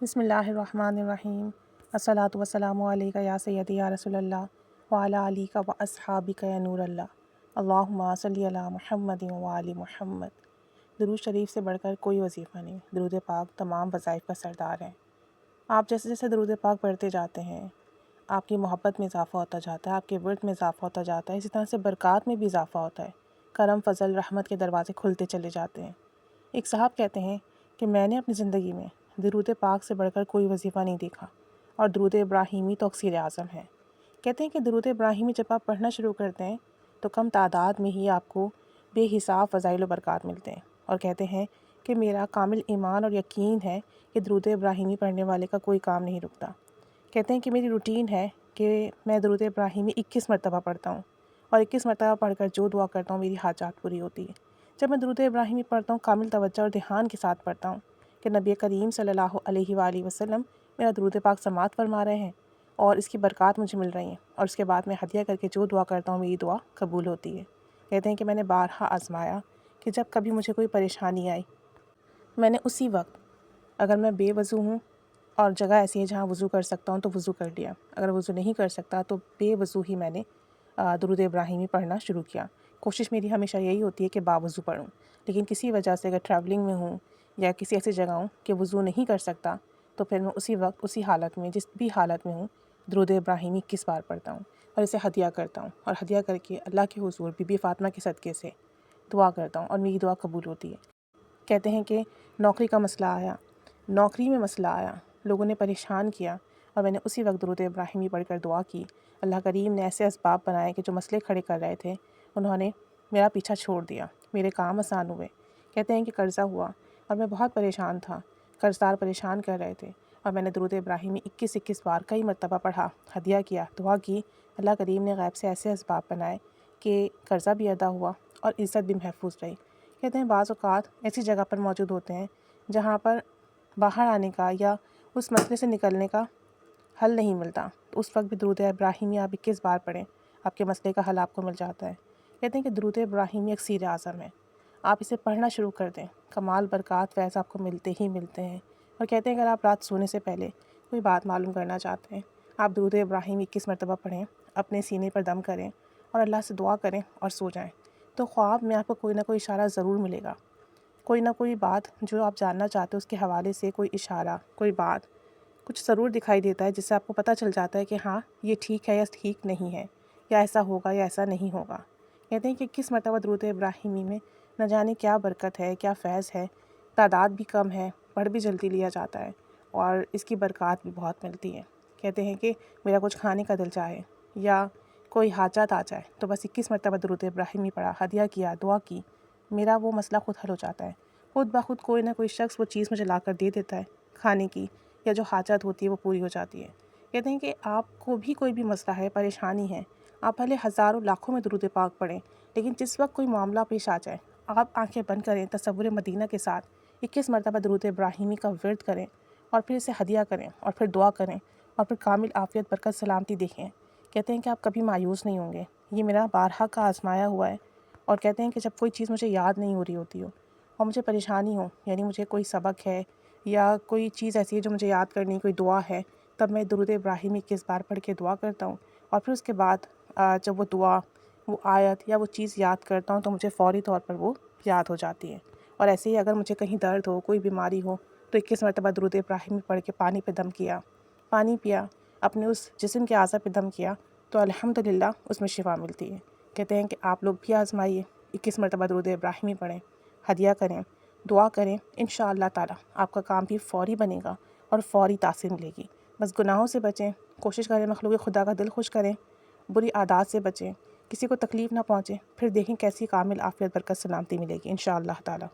بسم اللہ الرحمن الرحیم۔ الصلاۃ والسلام علیک یا سیدی یا رسول اللہ وعلی آلک و اصحابک یا نور اللہ، اللہم صلی علی محمد وعلی محمد۔ درود شریف سے بڑھ کر کوئی وظیفہ نہیں۔ درود پاک تمام وظائف کا سردار ہے۔ آپ جیسے جیسے درود پاک پڑھتے جاتے ہیں، آپ کی محبت میں اضافہ ہوتا جاتا ہے، آپ کے ورد میں اضافہ ہوتا جاتا ہے، اسی طرح سے برکات میں بھی اضافہ ہوتا ہے، کرم فضل رحمت کے دروازے کھلتے چلے جاتے ہیں۔ ایک صاحب کہتے ہیں کہ میں نے اپنی زندگی میں درود پاک سے بڑھ کر کوئی وظیفہ نہیں دیکھا، اور درود ابراہیمی تو اکسیر اعظم ہے۔ کہتے ہیں کہ درود ابراہیمی جب آپ پڑھنا شروع کرتے ہیں تو کم تعداد میں ہی آپ کو بے حساب فضائل و برکات ملتے ہیں، اور کہتے ہیں کہ میرا کامل ایمان اور یقین ہے کہ درود ابراہیمی پڑھنے والے کا کوئی کام نہیں رکتا۔ کہتے ہیں کہ میری روٹین ہے کہ میں درود ابراہیمی 21 مرتبہ پڑھتا ہوں، اور 21 مرتبہ پڑھ کر جو دعا کرتا ہوں میری حاجات پوری ہوتی ہے۔ جب میں درود ابراہیمی پڑھتا ہوں کامل توجہ اور دھیان کے ساتھ پڑھتا ہوں کہ نبی کریم صلی اللہ علیہ وآلہ وسلم میرا درود پاک سماعت فرما رہے ہیں اور اس کی برکات مجھے مل رہی ہیں، اور اس کے بعد میں ہدیہ کر کے جو دعا کرتا ہوں میری دعا قبول ہوتی ہے۔ کہتے ہیں کہ میں نے بارہا آزمایا کہ جب کبھی مجھے کوئی پریشانی آئی، میں نے اسی وقت، اگر میں بے وضو ہوں اور جگہ ایسی ہے جہاں وضو کر سکتا ہوں تو وضو کر لیا، اگر وضو نہیں کر سکتا تو بے وضو ہی میں نے درود ابراہیمی پڑھنا شروع کیا۔ کوشش میری ہمیشہ یہی ہوتی ہے کہ باوضو پڑھوں، لیکن کسی وجہ سے اگر ٹریولنگ میں ہوں یا کسی ایسی جگہ ہوں کہ وضو نہیں کر سکتا تو پھر میں اسی وقت اسی حالت میں جس بھی حالت میں ہوں درود ابراہیمی 21 بار پڑھتا ہوں اور اسے ہدیہ کرتا ہوں، اور ہدیہ کر کے اللہ کے حضور بی بی فاطمہ کے صدقے سے دعا کرتا ہوں اور میری دعا قبول ہوتی ہے۔ کہتے ہیں کہ نوکری کا مسئلہ آیا، نوکری میں مسئلہ آیا، لوگوں نے پریشان کیا، اور میں نے اسی وقت درود ابراہیمی پڑھ کر دعا کی۔ اللہ کریم نے ایسے اسباب بنائے کہ جو مسئلے کھڑے کر رہے تھے انہوں نے میرا پیچھا چھوڑ دیا، میرے کام آسان ہوئے۔ کہتے ہیں کہ قرضہ ہوا اور میں بہت پریشان تھا، قرض دار پریشان کر رہے تھے، اور میں نے درود ابراہیمی 21 بار کئی مرتبہ پڑھا، ہدیہ کیا، دعا کی۔ اللہ کریم نے غیب سے ایسے اسباب بنائے کہ قرضہ بھی ادا ہوا اور عزت بھی محفوظ رہی۔ کہتے ہیں بعض اوقات ایسی جگہ پر موجود ہوتے ہیں جہاں پر باہر آنے کا یا اس مسئلے سے نکلنے کا حل نہیں ملتا، تو اس وقت بھی درود ابراہیمی آپ 21 بار پڑھیں، آپ کے مسئلے کا حل آپ کو مل جاتا ہے۔ کہتے ہیں کہ درود ابراہیمی اکسیر اعظم ہے، آپ اسے پڑھنا شروع کر دیں، کمال برکات فیض آپ کو ملتے ہی ملتے ہیں۔ اور کہتے ہیں اگر آپ رات سونے سے پہلے کوئی بات معلوم کرنا چاہتے ہیں، آپ درود ابراہیم 21 مرتبہ پڑھیں، اپنے سینے پر دم کریں اور اللہ سے دعا کریں اور سو جائیں، تو خواب میں آپ کو کوئی نہ کوئی اشارہ ضرور ملے گا، کوئی نہ کوئی بات جو آپ جاننا چاہتے ہیں اس کے حوالے سے کوئی اشارہ، کوئی بات، کچھ ضرور دکھائی دیتا ہے جس سے آپ کو پتہ چل جاتا ہے کہ ہاں یہ ٹھیک ہے یا ٹھیک نہیں ہے، یا ایسا ہوگا یا ایسا نہیں ہوگا۔ کہتے ہیں کہ 21 مرتبہ درود ابراہیمی میں نہ جانے کیا برکت ہے، کیا فیض ہے، تعداد بھی کم ہے، پڑھ بھی جلدی لیا جاتا ہے، اور اس کی برکات بھی بہت ملتی ہے۔ کہتے ہیں کہ میرا کچھ کھانے کا دل چاہے یا کوئی حاجات آ جائے تو بس 21 مرتبہ درود ابراہیمی پڑھا، ہدیہ کیا، دعا کی، میرا وہ مسئلہ خود حل ہو جاتا ہے۔ خود بخود کوئی نہ کوئی شخص وہ چیز مجھے لا کر دے دیتا ہے کھانے کی، یا جو حاجت ہوتی ہے وہ پوری ہو جاتی ہے۔ کہتے ہیں کہ آپ کو بھی کوئی بھی مسئلہ ہے، پریشانی ہے، آپ بھلے ہزاروں لاکھوں میں درود پاک پڑھیں، لیکن جس وقت کوئی معاملہ پیش آ جائے آپ آنکھیں بند کریں، تصور مدینہ کے ساتھ 21 مرتبہ درود ابراہیمی کا ورد کریں، اور پھر اسے ہدیہ کریں، اور پھر دعا کریں، اور پھر کامل عافیت برکت سلامتی دیکھیں۔ کہتے ہیں کہ آپ کبھی مایوس نہیں ہوں گے۔ یہ میرا بارہا کا آزمایا ہوا ہے، اور کہتے ہیں کہ جب کوئی چیز مجھے یاد نہیں ہو رہی ہوتی ہو اور مجھے پریشانی ہو، یعنی مجھے کوئی سبق ہے یا کوئی چیز ایسی ہے جو مجھے یاد کرنی، کوئی دعا ہے، تب میں درود ابراہیمی 21 بار پڑھ کے دعا کرتا ہوں، اور پھر اس کے بعد جب وہ دعا، وہ آیت یا وہ چیز یاد کرتا ہوں تو مجھے فوری طور پر وہ یاد ہو جاتی ہے۔ اور ایسے ہی اگر مجھے کہیں درد ہو، کوئی بیماری ہو، تو 21 مرتبہ درود ابراہیمی پڑھ کے پانی پہ دم کیا، پانی پیا، اپنے اس جسم کے اعضاء پہ دم کیا، تو الحمدللہ اس میں شفا ملتی ہے۔ کہتے ہیں کہ آپ لوگ بھی آزمائیے، 21 مرتبہ درود ابراہیمی پڑھیں، ہدیہ کریں، دعا کریں، انشاءاللہ تعالی آپ کا کام بھی فوری بنے گا اور فوری تاثیر ملے گی۔ بس گناہوں سے بچیں، کوشش کریں مخلوق خدا کا دل خوش کریں، بری عادات سے بچیں، کسی کو تکلیف نہ پہنچے، پھر دیکھیں کیسی کامل عافیت برکت سلامتی ملے گی انشاءاللہ تعالی۔